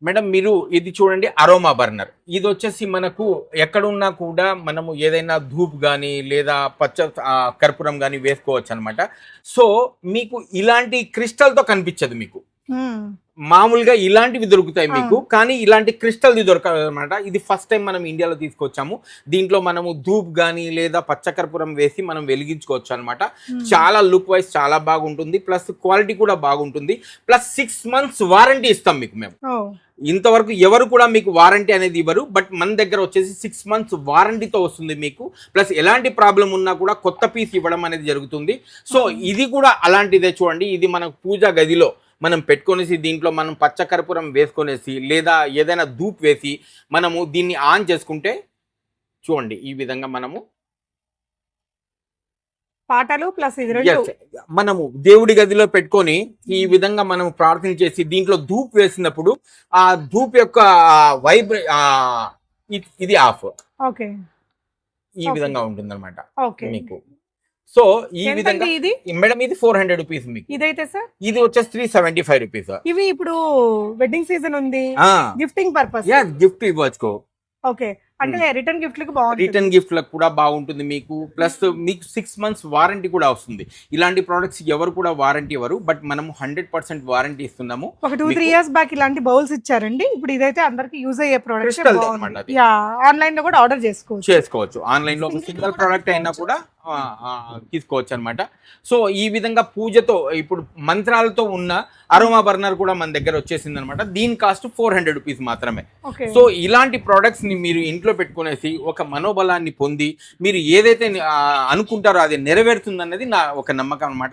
Madam మీరు ఇది చూడండి అరోమా బర్నర్. ఇది వచ్చేసి మనకు ఎక్కడున్నా కూడా మనము ఏదైనా ధూప్ కానీ లేదా పచ్చ కర్పూరం కానీ వేసుకోవచ్చు అనమాట. సో మీకు ఇలాంటి క్రిస్టల్తో కనిపించదు మీకు. మామూలుగా ఇలాంటివి దొరుకుతాయి మీకు, కానీ ఇలాంటి క్రిస్టల్ది దొరకదు అనమాట. ఇది ఫస్ట్ టైం మనం ఇండియాలో తీసుకొచ్చాము. దీంట్లో మనము ధూప్ కానీ లేదా పచ్చకర్పూరం వేసి మనం వెలిగించుకోవచ్చు అనమాట. చాలా లుక్ వైజ్ చాలా బాగుంటుంది, ప్లస్ క్వాలిటీ కూడా బాగుంటుంది, ప్లస్ 6 months వారంటీ ఇస్తాం మీకు మేము. ఇంతవరకు ఎవరు కూడా మీకు వారంటీ అనేది ఇవ్వరు, బట్ మన దగ్గర వచ్చేసి 6 months వారంటీతో వస్తుంది మీకు. ప్లస్ ఎలాంటి ప్రాబ్లం ఉన్నా కూడా కొత్త పీస్ ఇవ్వడం అనేది జరుగుతుంది. సో ఇది కూడా అలాంటిదే చూడండి. ఇది మన పూజా గదిలో మనం పెట్టుకొనేసి దీంట్లో మనం పచ్చకర్పూరం వేసుకొనేసి లేదా ఏదైనా ధూప్ వేసి మనము దీన్ని ఆన్ చేసుకుంటే చూడండి ఈ విధంగా మనము పాటలు ప్లస్ మనము దేవుడి గదిలో పెట్టుకొని ఈ విధంగా మనం ప్రార్థన చేసి దీంట్లో ధూప్ వేసినప్పుడు ఆ ధూప్ యొక్క ఇది ఆఫ్ ఈ విధంగా ఉంటుంది అనమాట మీకు. సో ఈ విధంగా ఇది మేడం ఇది 400 రూపీస్ మీకు. ఇదైతే సార్ ఇది వచ్చేసి 375 రూపీస్. ఇవి ఇప్పుడు వెడ్డింగ్ సీజన్ ఉంది, గిఫ్టింగ్ పర్పస్ గిఫ్ట్ ఇవ్వచ్చు. ఓకే, అంటే రిటర్న్ గిఫ్ట్ లకు బాగుంటుంది. రిటర్న్ గిఫ్ట్ లకు కూడా బాగుంటుంది మీకు. ప్లస్ మీకు 6 months వారంటీ కూడా వస్తుంది. ఇలాంటి ప్రొడక్ట్స్ ఎవరు కూడా వారంటీ ఇవ్వరు, బట్ మనము 100% వారంటీ ఇస్తున్నాము. ఒక 2-3 years బ్యాక్ ఇలాంటి బౌల్స్ ఇచ్చారండి. ఇప్పుడు ఇదైతే అందరికి యూజ్ అయ్యే ప్రొడక్ట్. ఆన్లైన్ లో కూడా ఆర్డర్ చేసుకోవచ్చు. ఆన్లైన్ లో సింగిల్ ప్రొడక్ట్ అయినా కూడా తీసుకోవచ్చు అనమాట. సో ఈ విధంగా పూజతో ఇప్పుడు మంత్రాలతో ఉన్న అరోమా బర్నర్ కూడా మన దగ్గర వచ్చేసింది అనమాట. దీని కాస్ట్ 400 రూపీస్ మాత్రమే. సో ఇలాంటి ప్రొడక్ట్స్ ని మీరు ఇంట్లో పెట్టుకునేసి ఒక మనోబలాన్ని పొంది మీరు ఏదైతే అనుకుంటారో అది నెరవేరుతుంది అన్నది నా ఒక నమ్మకం అనమాట.